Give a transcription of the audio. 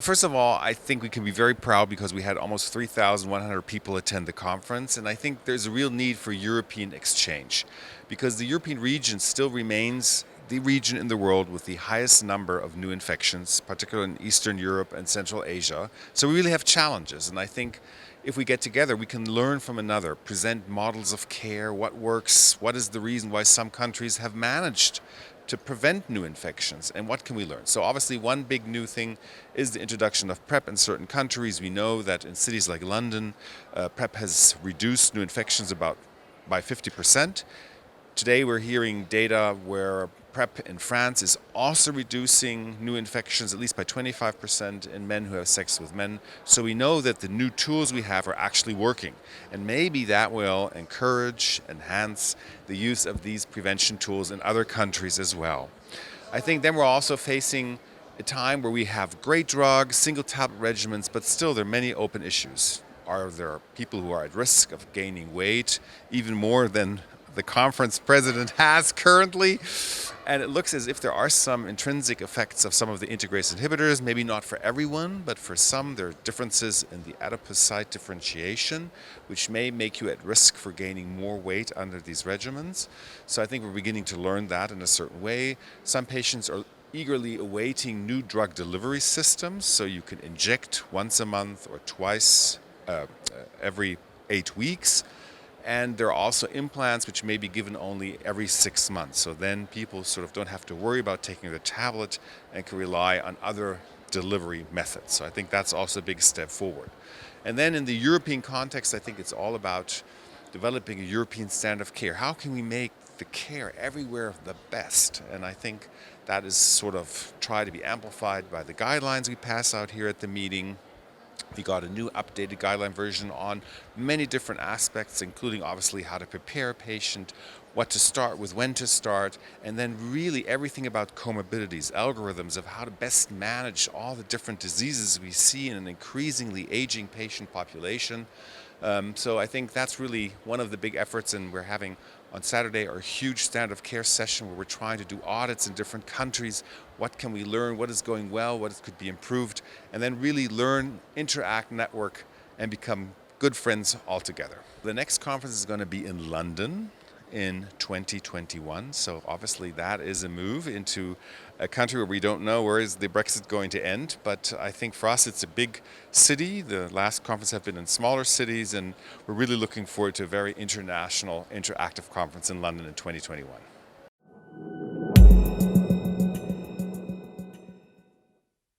First of all, I think we can be very proud because we had almost 3,100 people attend the conference, and I think there's a real need for European exchange because the European region still remains the region in the world with the highest number of new infections, particularly in Eastern Europe and Central Asia. So we really have challenges, and I think if we get together, we can learn from another, present models of care, what works, what is the reason why some countries have managed to prevent new infections, and what can we learn? So obviously one big new thing is the introduction of PrEP in certain countries. We know that in cities like London, PrEP has reduced new infections by 50%. Today we're hearing data where PrEP in France is also reducing new infections at least by 25% in men who have sex with men. So we know that the new tools we have are actually working. And maybe that will encourage, enhance the use of these prevention tools in other countries as well. I think then we're also facing a time where we have great drugs, single tablet regimens, but still there are many open issues. Are there people who are at risk of gaining weight, even more than the conference president has currently? And it looks as if there are some intrinsic effects of some of the integrase inhibitors, maybe not for everyone, but for some there are differences in the adipocyte differentiation, which may make you at risk for gaining more weight under these regimens. So I think we're beginning to learn that in a certain way. Some patients are eagerly awaiting new drug delivery systems, so you can inject once a month or twice every 8 weeks. And there are also implants which may be given only every 6 months. So then people sort of don't have to worry about taking the tablet and can rely on other delivery methods. So I think that's also a big step forward. And then in the European context, I think it's all about developing a European standard of care. How can we make the care everywhere the best? And I think that is sort of try to be amplified by the guidelines we pass out here at the meeting. We got a new updated guideline version on many different aspects, including obviously how to prepare a patient, what to start with, when to start, and then really everything about comorbidities, algorithms of how to best manage all the different diseases we see in an increasingly aging patient population. So I think that's really one of the big efforts, and we're having on Saturday our huge standard of care session where we're trying to do audits in different countries. What can we learn? What is going well? What could be improved? And then really learn, interact, network, and become good friends all together. The next conference is going to be in London in 2021. So obviously that is a move into a country where we don't know where is the Brexit going to end. But I think for us it's a big city. The last conference have been in smaller cities, and we're really looking forward to a very international, interactive conference in London in 2021.